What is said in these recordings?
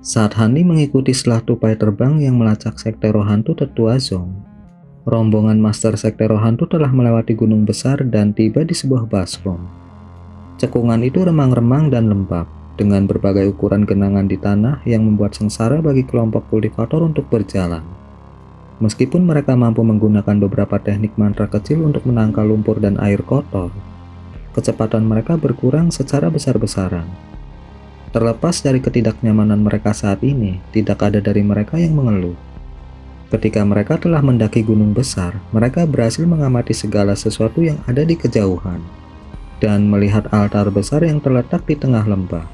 Saat Hani mengikuti selah tupai terbang yang melacak sekte roh hantu tetua Zong, rombongan Master Sekte Roh Hantu telah melewati gunung besar dan tiba di sebuah basrom. Cekungan itu remang-remang dan lembab, dengan berbagai ukuran genangan di tanah yang membuat sengsara bagi kelompok kultivator untuk berjalan. Meskipun mereka mampu menggunakan beberapa teknik mantra kecil untuk menangkal lumpur dan air kotor, kecepatan mereka berkurang secara besar-besaran. Terlepas dari ketidaknyamanan mereka saat ini, tidak ada dari mereka yang mengeluh. Ketika mereka telah mendaki gunung besar, mereka berhasil mengamati segala sesuatu yang ada di kejauhan dan melihat altar besar yang terletak di tengah lembah.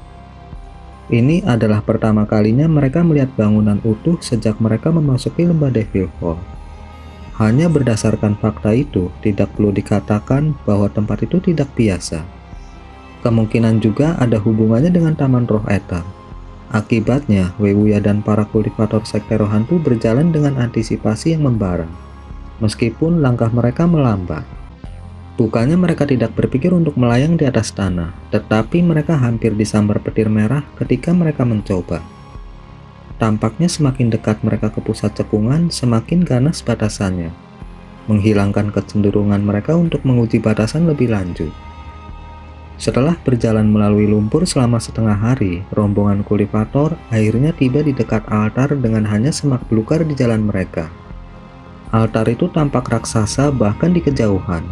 Ini adalah pertama kalinya mereka melihat bangunan utuh sejak mereka memasuki lembah Devil Hall. Hanya berdasarkan fakta itu, tidak perlu dikatakan bahwa tempat itu tidak biasa. Kemungkinan juga ada hubungannya dengan Taman Roh Ether. Akibatnya, Wewuya dan para kultivator sekte roh hantu berjalan dengan antisipasi yang membara, meskipun langkah mereka melambat. Bukannya mereka tidak berpikir untuk melayang di atas tanah, tetapi mereka hampir disambar petir merah ketika mereka mencoba. Tampaknya semakin dekat mereka ke pusat cekungan, semakin ganas batasannya, menghilangkan kecenderungan mereka untuk menguji batasan lebih lanjut. Setelah berjalan melalui lumpur selama setengah hari, rombongan kultivator akhirnya tiba di dekat altar dengan hanya semak belukar di jalan mereka. Altar itu tampak raksasa bahkan di kejauhan.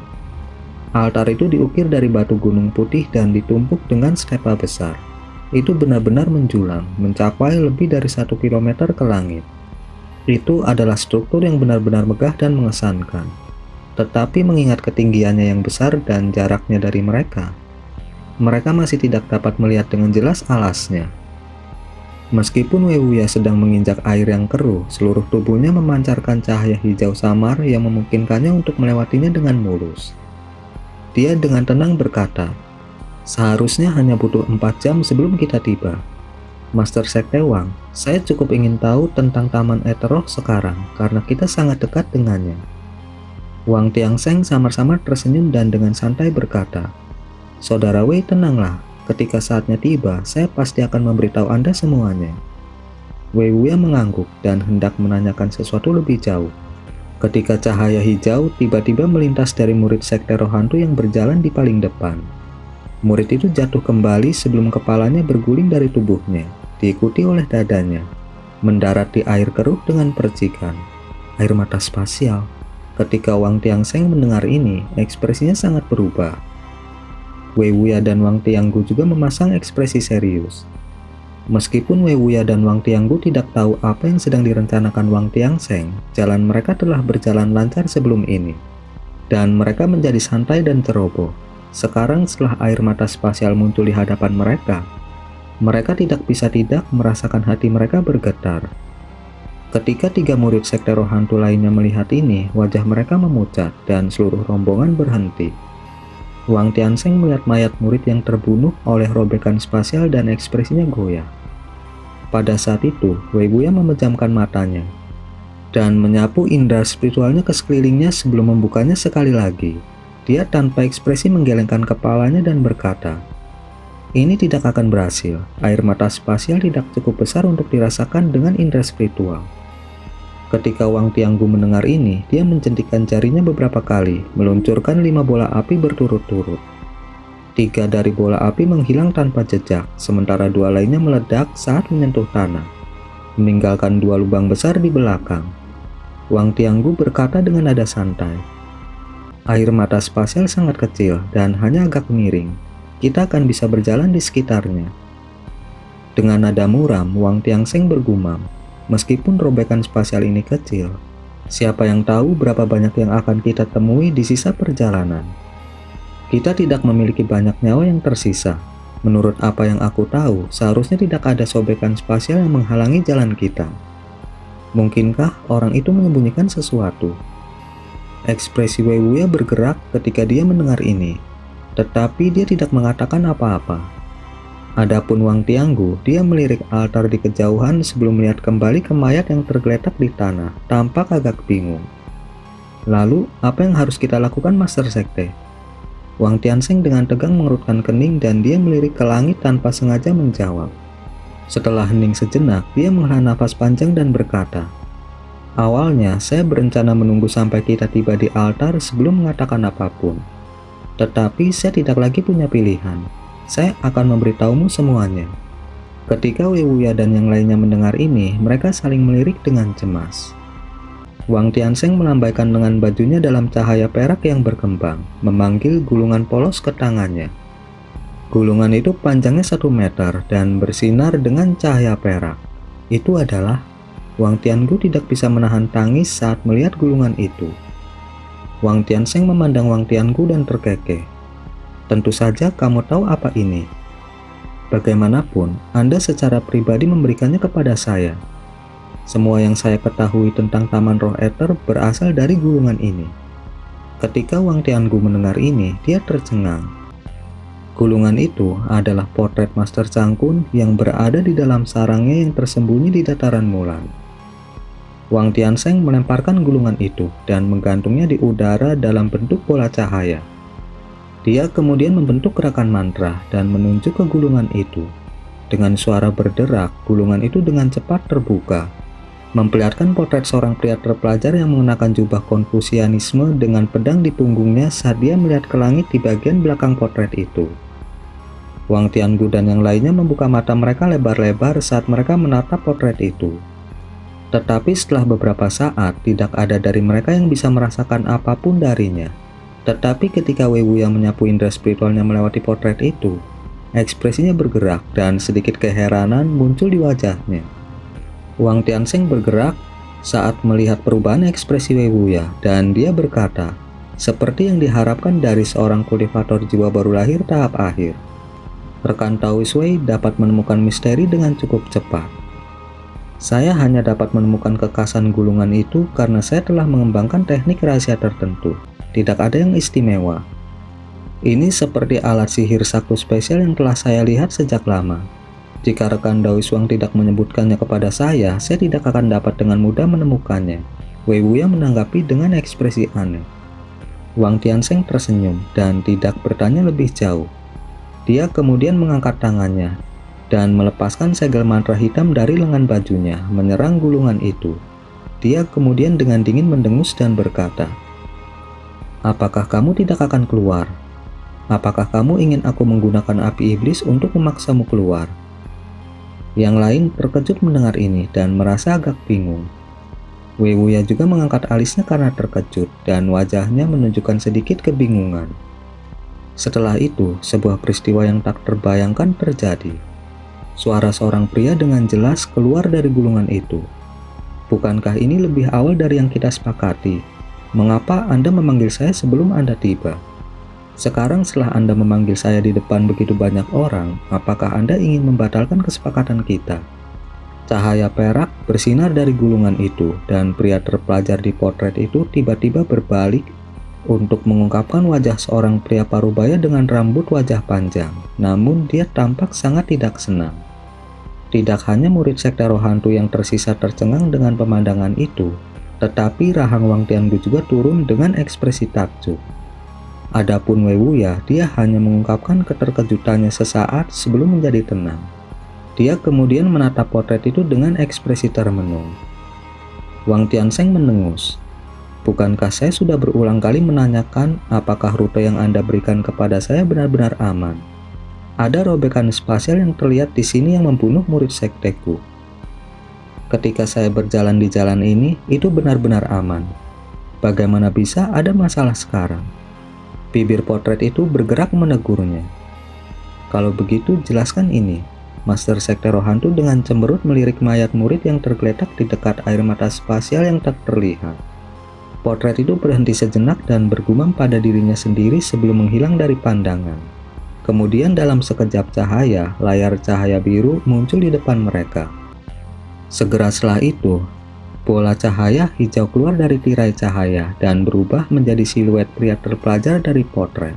Altar itu diukir dari batu gunung putih dan ditumpuk dengan stepa besar. Itu benar-benar menjulang, mencapai lebih dari 1 kilometer ke langit. Itu adalah struktur yang benar-benar megah dan mengesankan. Tetapi mengingat ketinggiannya yang besar dan jaraknya dari mereka masih tidak dapat melihat dengan jelas alasnya. Meskipun Wewuya sedang menginjak air yang keruh, seluruh tubuhnya memancarkan cahaya hijau samar yang memungkinkannya untuk melewatinya dengan mulus. Dia dengan tenang berkata, "Seharusnya hanya butuh 4 jam sebelum kita tiba. Master Sekte Wang, saya cukup ingin tahu tentang Taman Eteroh sekarang karena kita sangat dekat dengannya." Wang Tianseng samar-samar tersenyum dan dengan santai berkata, "Saudara Wei, tenanglah. Ketika saatnya tiba, saya pasti akan memberitahu Anda semuanya." Wei Wuya mengangguk dan hendak menanyakan sesuatu lebih jauh, ketika cahaya hijau tiba-tiba melintas dari murid sekte roh hantu yang berjalan di paling depan. Murid itu jatuh kembali sebelum kepalanya berguling dari tubuhnya, diikuti oleh dadanya, mendarat di air keruh dengan percikan. Air mata spasial. Ketika Wang Tianseng mendengar ini, ekspresinya sangat berubah. Wei Wuya dan Wang Tianggu juga memasang ekspresi serius. Meskipun Wei Wuya dan Wang Tianggu tidak tahu apa yang sedang direncanakan Wang Tianseng, jalan mereka telah berjalan lancar sebelum ini, dan mereka menjadi santai dan ceroboh. Sekarang setelah air mata spasial muncul di hadapan mereka tidak bisa tidak merasakan hati mereka bergetar. Ketika 3 murid sekte roh hantu lainnya melihat ini, wajah mereka memucat dan seluruh rombongan berhenti. Wang Tianseng melihat mayat murid yang terbunuh oleh robekan spasial dan ekspresinya goyah. Pada saat itu, Wei Wuya memejamkan matanya dan menyapu indera spiritualnya ke sekelilingnya sebelum membukanya sekali lagi. Dia tanpa ekspresi menggelengkan kepalanya dan berkata, "Ini tidak akan berhasil. Air mata spasial tidak cukup besar untuk dirasakan dengan indera spiritual." Ketika Wang Tianggu mendengar ini, dia mencentikkan jarinya beberapa kali, meluncurkan 5 bola api berturut-turut. 3 dari bola api menghilang tanpa jejak, sementara 2 lainnya meledak saat menyentuh tanah, meninggalkan 2 lubang besar di belakang. Wang Tianggu berkata dengan nada santai, "Air mata spasial sangat kecil dan hanya agak miring. Kita akan bisa berjalan di sekitarnya." Dengan nada muram, Wang Tianseng bergumam, "Meskipun robekan spasial ini kecil, siapa yang tahu berapa banyak yang akan kita temui di sisa perjalanan. Kita tidak memiliki banyak nyawa yang tersisa. Menurut apa yang aku tahu, seharusnya tidak ada sobekan spasial yang menghalangi jalan kita. Mungkinkah orang itu menyembunyikan sesuatu?" Ekspresi Wei Wuya bergerak ketika dia mendengar ini, tetapi dia tidak mengatakan apa-apa. Adapun Wang Tianggu, dia melirik altar di kejauhan sebelum melihat kembali ke mayat yang tergeletak di tanah, tampak agak bingung. "Lalu, apa yang harus kita lakukan, Master Sekte?" Wang Tianseng dengan tegang mengerutkan kening dan dia melirik ke langit tanpa sengaja menjawab, Setelah hening sejenak, dia menghela nafas panjang dan berkata, "Awalnya saya berencana menunggu sampai kita tiba di altar sebelum mengatakan apapun. Tetapi saya tidak lagi punya pilihan. Saya akan memberitahumu semuanya." Ketika Wei Wuya dan yang lainnya mendengar ini, mereka saling melirik dengan cemas. Wang Tiansheng melambaikan lengan bajunya dalam cahaya perak yang berkembang, memanggil gulungan polos ke tangannya. Gulungan itu panjangnya 1 meter dan bersinar dengan cahaya perak. Itu adalah Wang Tiangu tidak bisa menahan tangis saat melihat gulungan itu. Wang Tiansheng memandang Wang Tiangu dan terkekeh. "Tentu saja kamu tahu apa ini. Bagaimanapun, Anda secara pribadi memberikannya kepada saya. Semua yang saya ketahui tentang Taman Roh Ether berasal dari gulungan ini." Ketika Wang Tiangu mendengar ini, dia tercengang. Gulungan itu adalah potret Master Chang Kun yang berada di dalam sarangnya yang tersembunyi di dataran Mulan. Wang Tiansheng melemparkan gulungan itu dan menggantungnya di udara dalam bentuk bola cahaya. Dia kemudian membentuk gerakan mantra dan menunjuk ke gulungan itu. Dengan suara berderak, gulungan itu dengan cepat terbuka, memperlihatkan potret seorang pria terpelajar yang mengenakan jubah Konfusianisme dengan pedang di punggungnya saat dia melihat ke langit di bagian belakang potret itu. Wang Tiangu dan yang lainnya membuka mata mereka lebar-lebar saat mereka menatap potret itu. Tetapi setelah beberapa saat, tidak ada dari mereka yang bisa merasakan apapun darinya. Tetapi ketika Wei Wuya menyapu indera spiritualnya melewati potret itu, ekspresinya bergerak dan sedikit keheranan muncul di wajahnya. Wang Tiansheng bergerak saat melihat perubahan ekspresi Wei Wuya dan dia berkata, seperti yang diharapkan dari seorang kultivator jiwa baru lahir tahap akhir. Rekan Taoist Wei dapat menemukan misteri dengan cukup cepat. Saya hanya dapat menemukan kekhasan gulungan itu karena saya telah mengembangkan teknik rahasia tertentu. Tidak ada yang istimewa. Ini seperti alat sihir sakti spesial yang telah saya lihat sejak lama. Jika rekan Taoist Wang tidak menyebutkannya kepada saya tidak akan dapat dengan mudah menemukannya. Wei Wuya menanggapi dengan ekspresi aneh. Wang Tiansheng tersenyum dan tidak bertanya lebih jauh. Dia kemudian mengangkat tangannya dan melepaskan segel mantra hitam dari lengan bajunya, menyerang gulungan itu. Dia kemudian dengan dingin mendengus dan berkata, "Apakah kamu tidak akan keluar? Apakah kamu ingin aku menggunakan api iblis untuk memaksamu keluar?" Yang lain terkejut mendengar ini dan merasa agak bingung. Wei Wuya juga mengangkat alisnya karena terkejut dan wajahnya menunjukkan sedikit kebingungan. Setelah itu, sebuah peristiwa yang tak terbayangkan terjadi. Suara seorang pria dengan jelas keluar dari gulungan itu. "Bukankah ini lebih awal dari yang kita sepakati? Mengapa Anda memanggil saya sebelum Anda tiba? Sekarang setelah Anda memanggil saya di depan begitu banyak orang, apakah Anda ingin membatalkan kesepakatan kita?" Cahaya perak bersinar dari gulungan itu dan pria terpelajar di potret itu tiba-tiba berbalik untuk mengungkapkan wajah seorang pria parubaya dengan rambut wajah panjang. Namun dia tampak sangat tidak senang. Tidak hanya murid sekte roh hantu yang tersisa tercengang dengan pemandangan itu, tetapi rahang Wang Tiangu juga turun dengan ekspresi takjub. Adapun Wei Wuya, dia hanya mengungkapkan keterkejutannya sesaat sebelum menjadi tenang. Dia kemudian menatap potret itu dengan ekspresi termenung. Wang Tiansheng mendengus. "Bukankah saya sudah berulang kali menanyakan apakah rute yang Anda berikan kepada saya benar-benar aman? Ada robekan spasial yang terlihat di sini yang membunuh murid sekteku. Ketika saya berjalan di jalan ini, itu benar-benar aman. Bagaimana bisa ada masalah sekarang?" Bibir potret itu bergerak menegurnya. "Kalau begitu, jelaskan ini." Master sekte roh hantu dengan cemberut melirik mayat murid yang tergeletak di dekat air mata spasial yang tak terlihat. Potret itu berhenti sejenak dan bergumam pada dirinya sendiri sebelum menghilang dari pandangan. Kemudian dalam sekejap cahaya, layar cahaya biru muncul di depan mereka. Segera setelah itu, bola cahaya hijau keluar dari tirai cahaya dan berubah menjadi siluet pria terpelajar dari potret.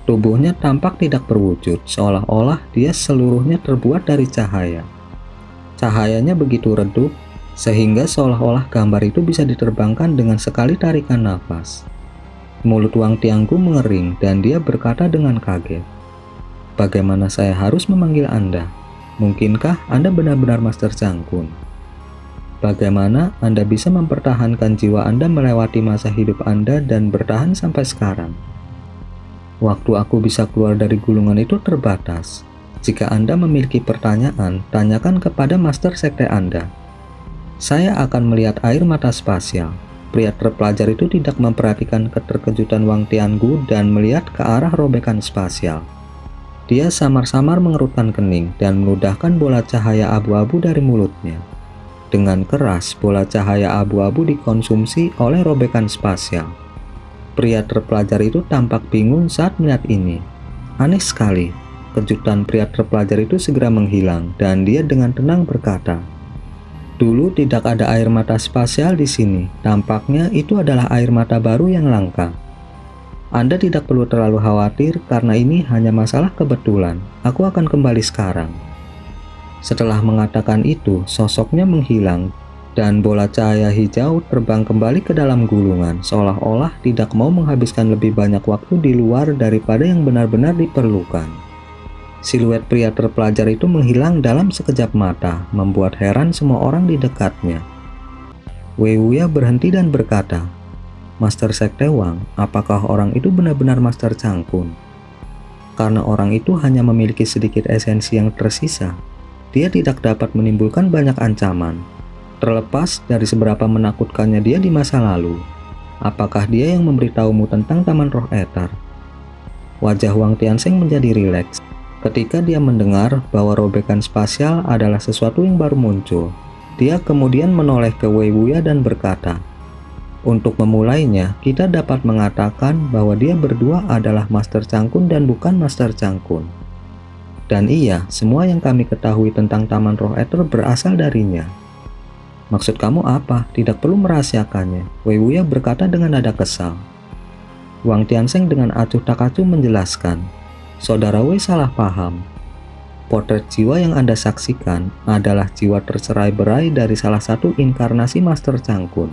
Tubuhnya tampak tidak berwujud, seolah-olah dia seluruhnya terbuat dari cahaya. Cahayanya begitu redup, sehingga seolah-olah gambar itu bisa diterbangkan dengan sekali tarikan nafas. Mulut Wang Tiangu mengering dan dia berkata dengan kaget, "Bagaimana saya harus memanggil Anda?" Mungkinkah Anda benar-benar Master Cangkun? Bagaimana Anda bisa mempertahankan jiwa Anda melewati masa hidup Anda dan bertahan sampai sekarang? Waktu aku bisa keluar dari gulungan itu terbatas. Jika Anda memiliki pertanyaan, tanyakan kepada Master Sekte Anda. Saya akan melihat air mata spasial. Pria terpelajar itu tidak memperhatikan keterkejutan Wang Tiangu dan melihat ke arah robekan spasial. Dia samar-samar mengerutkan kening dan meludahkan bola cahaya abu-abu dari mulutnya. Dengan keras, bola cahaya abu-abu dikonsumsi oleh robekan spasial. Pria terpelajar itu tampak bingung saat melihat ini. Aneh sekali, kejutan pria terpelajar itu segera menghilang dan dia dengan tenang berkata, "Dulu tidak ada air mata spasial di sini. Tampaknya itu adalah air mata baru yang langka. Anda tidak perlu terlalu khawatir karena ini hanya masalah kebetulan. Aku akan kembali sekarang." Setelah mengatakan itu, sosoknya menghilang dan bola cahaya hijau terbang kembali ke dalam gulungan, seolah-olah tidak mau menghabiskan lebih banyak waktu di luar daripada yang benar-benar diperlukan. Siluet pria terpelajar itu menghilang dalam sekejap mata, membuat heran semua orang di dekatnya. Wei Wuya berhenti dan berkata, "Master Sekte Wang, apakah orang itu benar-benar Master Cangkun?" Karena orang itu hanya memiliki sedikit esensi yang tersisa, dia tidak dapat menimbulkan banyak ancaman, terlepas dari seberapa menakutkannya dia di masa lalu. Apakah dia yang memberitahumu tentang Taman Roh Ether? Wajah Wang Tiansheng menjadi rileks ketika dia mendengar bahwa robekan spasial adalah sesuatu yang baru muncul. Dia kemudian menoleh ke Wei Wuya dan berkata, "Untuk memulainya, kita dapat mengatakan bahwa dia berdua adalah Master Cangkun dan bukan Master Cangkun. Dan iya, semua yang kami ketahui tentang Taman Roh Ether berasal darinya." "Maksud kamu apa? Tidak perlu merahasiakannya," Wei Wuya berkata dengan nada kesal. Wang Tiansheng dengan acuh tak acuh menjelaskan, "Saudara Wei salah paham. Potret jiwa yang Anda saksikan adalah jiwa tercerai-berai dari salah satu inkarnasi Master Cangkun.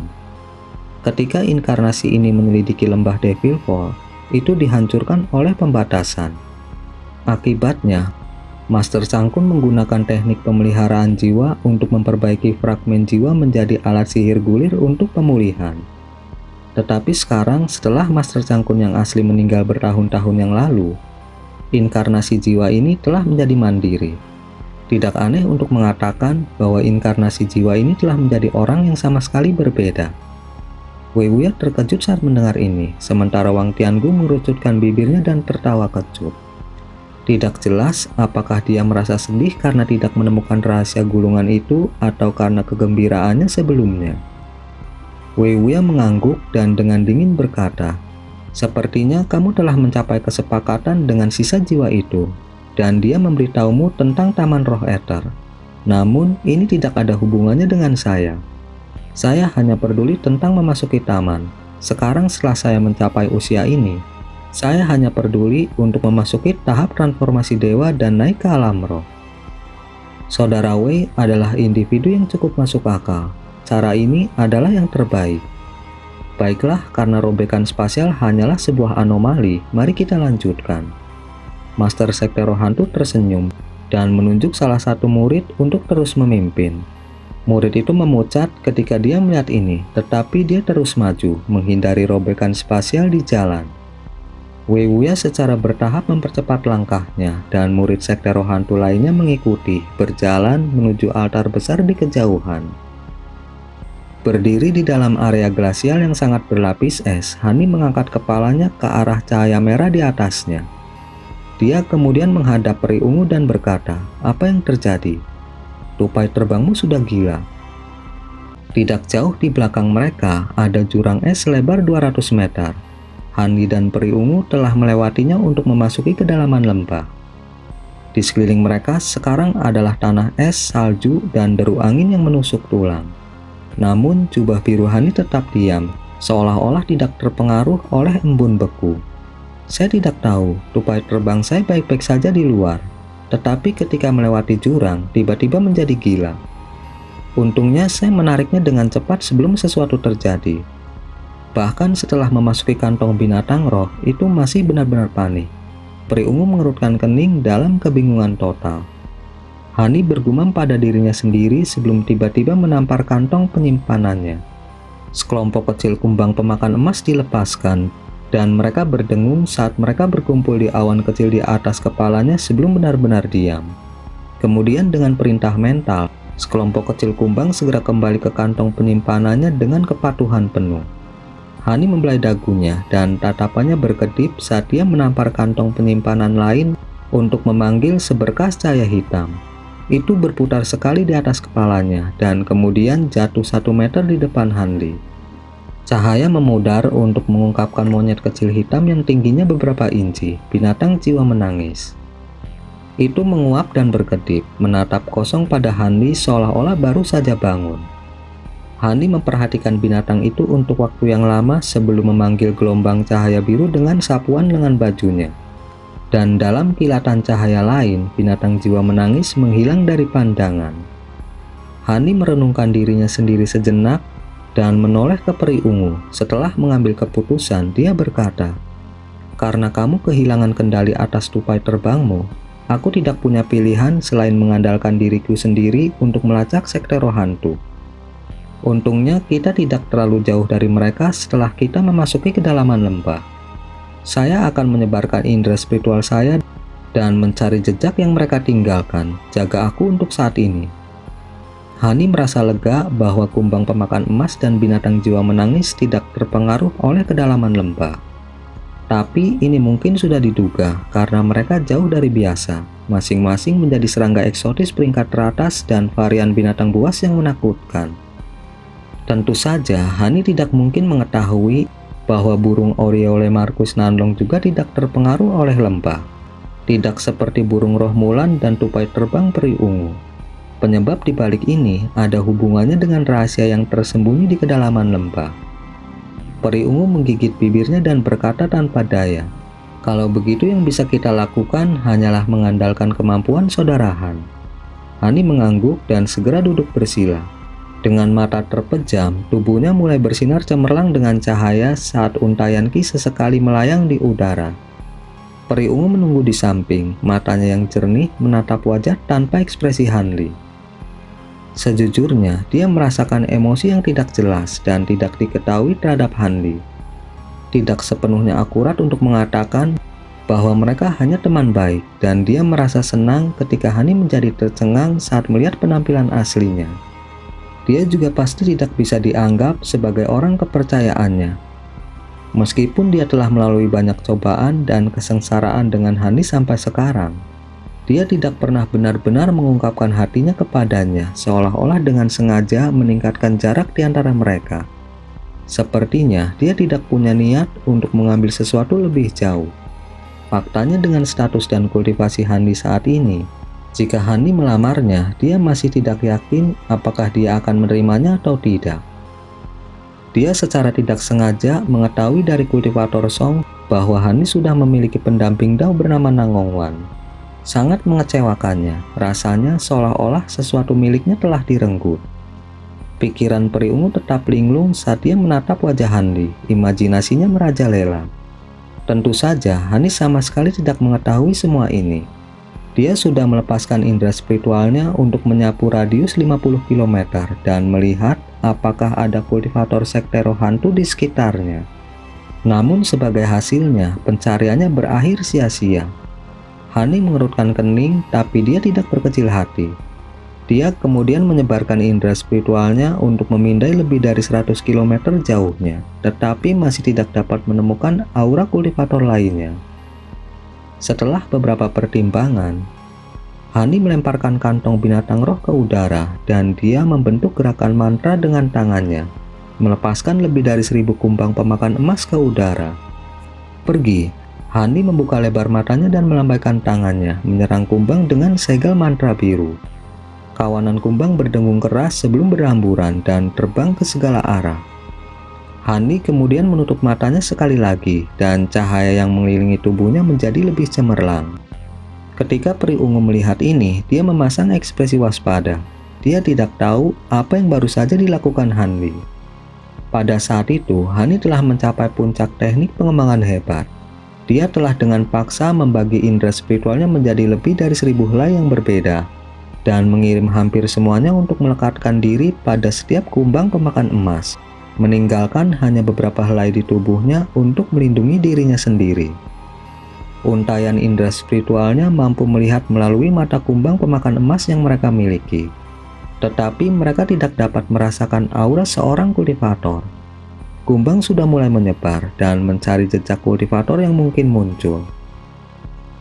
Ketika inkarnasi ini menyelidiki lembah Devil Fall, itu dihancurkan oleh pembatasan. Akibatnya, Master Cangkun menggunakan teknik pemeliharaan jiwa untuk memperbaiki fragmen jiwa menjadi alat sihir gulir untuk pemulihan. Tetapi sekarang, setelah Master Cangkun yang asli meninggal bertahun-tahun yang lalu, inkarnasi jiwa ini telah menjadi mandiri. Tidak aneh untuk mengatakan bahwa inkarnasi jiwa ini telah menjadi orang yang sama sekali berbeda." Wei Wuya terkejut saat mendengar ini, sementara Wang Tiangu mengerucutkan bibirnya dan tertawa kecut. Tidak jelas apakah dia merasa sedih karena tidak menemukan rahasia gulungan itu atau karena kegembiraannya sebelumnya. Wei Wuya mengangguk dan dengan dingin berkata, "Sepertinya kamu telah mencapai kesepakatan dengan sisa jiwa itu, dan dia memberitahumu tentang Taman Roh Ether. Namun, ini tidak ada hubungannya dengan saya. Saya hanya peduli tentang memasuki taman. Sekarang setelah saya mencapai usia ini, saya hanya peduli untuk memasuki tahap transformasi dewa dan naik ke alam roh." Saudara Wei adalah individu yang cukup masuk akal. Cara ini adalah yang terbaik. Baiklah, karena robekan spasial hanyalah sebuah anomali, mari kita lanjutkan. Master Sekte Roh Hantu tersenyum dan menunjuk salah satu murid untuk terus memimpin. Murid itu memucat ketika dia melihat ini, tetapi dia terus maju, menghindari robekan spasial di jalan. Wei Wuya secara bertahap mempercepat langkahnya, dan murid Sekte Roh Hantu lainnya mengikuti, berjalan menuju altar besar di kejauhan. Berdiri di dalam area glasial yang sangat berlapis es, Hani mengangkat kepalanya ke arah cahaya merah di atasnya. Dia kemudian menghadap peri ungu dan berkata, "Apa yang terjadi? Tupai terbangmu sudah gila." Tidak jauh di belakang mereka ada jurang es selebar 200 meter. Hani dan peri ungu telah melewatinya untuk memasuki kedalaman lembah. Di sekeliling mereka sekarang adalah tanah es, salju, dan deru angin yang menusuk tulang. Namun jubah biru Hani tetap diam, seolah-olah tidak terpengaruh oleh embun beku. "Saya tidak tahu, tupai terbang saya baik-baik saja di luar, tetapi ketika melewati jurang, tiba-tiba menjadi gila. Untungnya saya menariknya dengan cepat sebelum sesuatu terjadi. Bahkan setelah memasuki kantong binatang roh, itu masih benar-benar panik." Peri ungu mengerutkan kening dalam kebingungan total. Hani bergumam pada dirinya sendiri sebelum tiba-tiba menampar kantong penyimpanannya. Sekelompok kecil kumbang pemakan emas dilepaskan, dan mereka berdengung saat mereka berkumpul di awan kecil di atas kepalanya sebelum benar-benar diam. Kemudian dengan perintah mental, sekelompok kecil kumbang segera kembali ke kantong penyimpanannya dengan kepatuhan penuh. Hani membelai dagunya dan tatapannya berkedip saat dia menampar kantong penyimpanan lain untuk memanggil seberkas cahaya hitam. Itu berputar sekali di atas kepalanya dan kemudian jatuh 1 meter di depan Hanli. Cahaya memudar untuk mengungkapkan monyet kecil hitam yang tingginya beberapa inci, binatang jiwa menangis. Itu menguap dan berkedip, menatap kosong pada Hanli seolah-olah baru saja bangun. Hani memperhatikan binatang itu untuk waktu yang lama sebelum memanggil gelombang cahaya biru dengan sapuan lengan bajunya. Dan dalam kilatan cahaya lain, binatang jiwa menangis menghilang dari pandangan. Hani merenungkan dirinya sendiri sejenak dan menoleh ke peri ungu. Setelah mengambil keputusan, dia berkata, "Karena kamu kehilangan kendali atas tupai terbangmu, aku tidak punya pilihan selain mengandalkan diriku sendiri untuk melacak sekte roh hantu. Untungnya kita tidak terlalu jauh dari mereka setelah kita memasuki kedalaman lembah. Saya akan menyebarkan indera spiritual saya dan mencari jejak yang mereka tinggalkan. Jaga aku untuk saat ini." Hani merasa lega bahwa kumbang pemakan emas dan binatang jiwa menangis tidak terpengaruh oleh kedalaman lembah. Tapi ini mungkin sudah diduga karena mereka jauh dari biasa, masing-masing menjadi serangga eksotis peringkat teratas dan varian binatang buas yang menakutkan. Tentu saja Hani tidak mungkin mengetahui bahwa burung Oriole Marcus Nanlong juga tidak terpengaruh oleh lembah, tidak seperti burung roh mulan dan tupai terbang peri ungu. Penyebab dibalik ini ada hubungannya dengan rahasia yang tersembunyi di kedalaman lembah. Peri ungu menggigit bibirnya dan berkata tanpa daya, "Kalau begitu yang bisa kita lakukan hanyalah mengandalkan kemampuan saudara Han." Hani mengangguk dan segera duduk bersila. Dengan mata terpejam, tubuhnya mulai bersinar cemerlang dengan cahaya saat untayan Ki sesekali melayang di udara. Peri ungu menunggu di samping, matanya yang jernih menatap wajah tanpa ekspresi Hanli. Sejujurnya, dia merasakan emosi yang tidak jelas dan tidak diketahui terhadap Hanli. Tidak sepenuhnya akurat untuk mengatakan bahwa mereka hanya teman baik, dan dia merasa senang ketika Hani menjadi tercengang saat melihat penampilan aslinya. Dia juga pasti tidak bisa dianggap sebagai orang kepercayaannya. Meskipun dia telah melalui banyak cobaan dan kesengsaraan dengan Hani sampai sekarang, dia tidak pernah benar-benar mengungkapkan hatinya kepadanya, seolah-olah dengan sengaja meningkatkan jarak di antara mereka. Sepertinya dia tidak punya niat untuk mengambil sesuatu lebih jauh. Faktanya dengan status dan kultivasi Hani saat ini, jika Hani melamarnya, dia masih tidak yakin apakah dia akan menerimanya atau tidak. Dia secara tidak sengaja mengetahui dari kultivator Song bahwa Hani sudah memiliki pendamping Dao bernama Nangongwan. Sangat mengecewakannya, rasanya seolah-olah sesuatu miliknya telah direnggut. Pikiran peri ungu tetap linglung saat dia menatap wajah Hanli, imajinasinya merajalela. Tentu saja, Hani sama sekali tidak mengetahui semua ini. Dia sudah melepaskan indera spiritualnya untuk menyapu radius 50 km dan melihat apakah ada kultivator sekte roh hantu di sekitarnya. Namun sebagai hasilnya, pencariannya berakhir sia-sia. Hani mengerutkan kening, tapi dia tidak berkecil hati. Dia kemudian menyebarkan indera spiritualnya untuk memindai lebih dari 100 km jauhnya, tetapi masih tidak dapat menemukan aura kultivator lainnya. Setelah beberapa pertimbangan, Hani melemparkan kantong binatang roh ke udara dan dia membentuk gerakan mantra dengan tangannya, melepaskan lebih dari 1000 kumbang pemakan emas ke udara. Pergi. Hani membuka lebar matanya dan melambaikan tangannya, menyerang kumbang dengan segel mantra biru. Kawanan kumbang berdengung keras sebelum berhamburan dan terbang ke segala arah. Hani kemudian menutup matanya sekali lagi, dan cahaya yang mengelilingi tubuhnya menjadi lebih cemerlang. Ketika peri ungu melihat ini, dia memasang ekspresi waspada. Dia tidak tahu apa yang baru saja dilakukan Hanli. Pada saat itu, Hani telah mencapai puncak teknik pengembangan hebat. Dia telah dengan paksa membagi indera spiritualnya menjadi lebih dari 1000 helai yang berbeda. dan mengirim hampir semuanya untuk melekatkan diri pada setiap kumbang pemakan emas, meninggalkan hanya beberapa helai di tubuhnya untuk melindungi dirinya sendiri. Untaian indera spiritualnya mampu melihat melalui mata kumbang pemakan emas yang mereka miliki, tetapi mereka tidak dapat merasakan aura seorang kultivator. Kumbang sudah mulai menyebar dan mencari jejak kultivator yang mungkin muncul.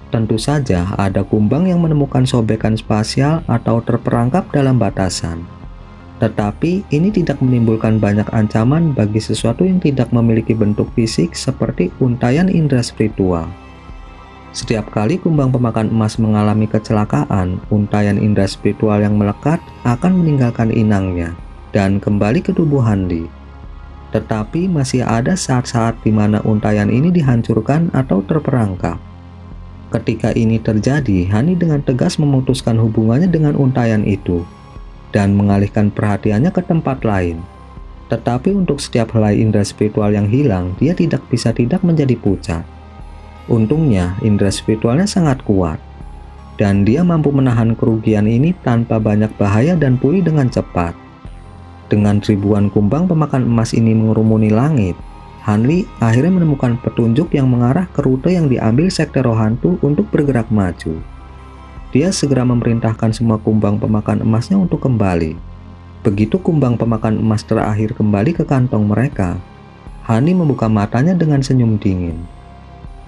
Tentu saja ada kumbang yang menemukan sobekan spasial atau terperangkap dalam batasan. Tetapi ini tidak menimbulkan banyak ancaman bagi sesuatu yang tidak memiliki bentuk fisik seperti untaian indera spiritual. Setiap kali kumbang pemakan emas mengalami kecelakaan, untaian indera spiritual yang melekat akan meninggalkan inangnya dan kembali ke tubuh Handi. Tetapi masih ada saat-saat di mana untaian ini dihancurkan atau terperangkap. Ketika ini terjadi, Hani dengan tegas memutuskan hubungannya dengan untaian itu dan mengalihkan perhatiannya ke tempat lain. Tetapi untuk setiap helai indera spiritual yang hilang, dia tidak bisa tidak menjadi pucat. Untungnya, indera spiritualnya sangat kuat, dan dia mampu menahan kerugian ini tanpa banyak bahaya dan pulih dengan cepat. Dengan ribuan kumbang pemakan emas ini mengerumuni langit, Hanli akhirnya menemukan petunjuk yang mengarah ke rute yang diambil sekte roh hantu untuk bergerak maju. Dia segera memerintahkan semua kumbang pemakan emasnya untuk kembali. Begitu kumbang pemakan emas terakhir kembali ke kantong mereka, Hani membuka matanya dengan senyum dingin.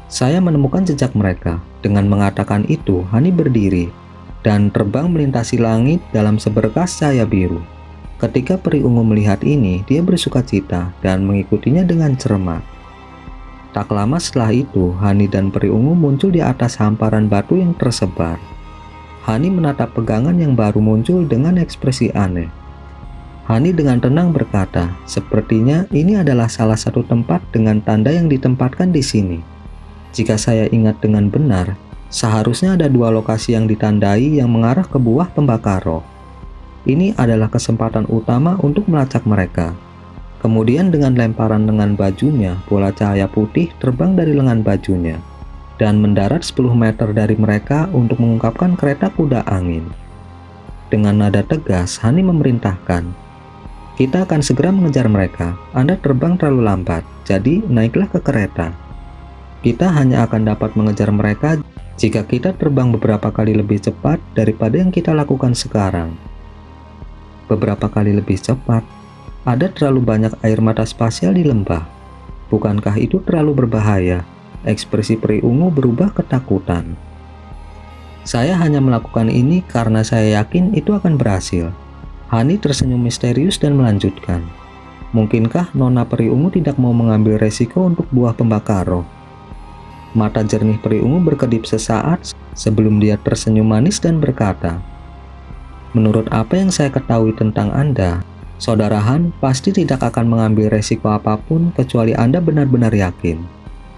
Saya menemukan jejak mereka. Dengan mengatakan itu, Hani berdiri dan terbang melintasi langit dalam seberkas cahaya biru. Ketika peri ungu melihat ini, dia bersuka cita dan mengikutinya dengan cermat. Tak lama setelah itu, Hani dan peri ungu muncul di atas hamparan batu yang tersebar. Hani menatap pegangan yang baru muncul dengan ekspresi aneh. Hani dengan tenang berkata, "Sepertinya ini adalah salah satu tempat dengan tanda yang ditempatkan di sini. Jika saya ingat dengan benar, seharusnya ada dua lokasi yang ditandai yang mengarah ke buah pembakar roh. Ini adalah kesempatan utama untuk melacak mereka." Kemudian dengan lemparan lengan bajunya, bola cahaya putih terbang dari lengan bajunya dan mendarat 10 meter dari mereka untuk mengungkapkan kereta kuda angin. Dengan nada tegas, Hani memerintahkan, "Kita akan segera mengejar mereka. Anda terbang terlalu lambat, jadi naiklah ke kereta. Kita hanya akan dapat mengejar mereka jika kita terbang beberapa kali lebih cepat daripada yang kita lakukan sekarang." Beberapa kali lebih cepat? Ada terlalu banyak air mata spasial di lembah. Bukankah itu terlalu berbahaya? Ekspresi peri ungu berubah ketakutan. "Saya hanya melakukan ini karena saya yakin itu akan berhasil." Hani tersenyum misterius dan melanjutkan, "Mungkinkah Nona peri ungu tidak mau mengambil resiko untuk buah pembakar roh?" Mata jernih peri ungu berkedip sesaat sebelum dia tersenyum manis dan berkata, "Menurut apa yang saya ketahui tentang Anda, Saudara Han pasti tidak akan mengambil resiko apapun kecuali Anda benar-benar yakin.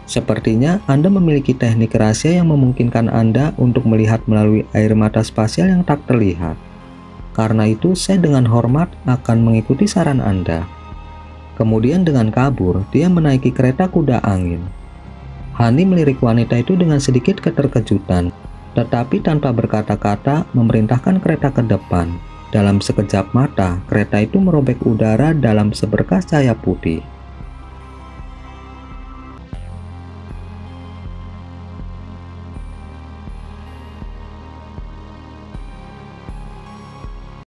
Sepertinya Anda memiliki teknik rahasia yang memungkinkan Anda untuk melihat melalui air mata spasial yang tak terlihat. Karena itu, saya dengan hormat akan mengikuti saran Anda." Kemudian dengan kabur, dia menaiki kereta kuda angin. Hani melirik wanita itu dengan sedikit keterkejutan, tetapi tanpa berkata-kata memerintahkan kereta ke depan. Dalam sekejap mata, kereta itu merobek udara dalam seberkas cahaya putih.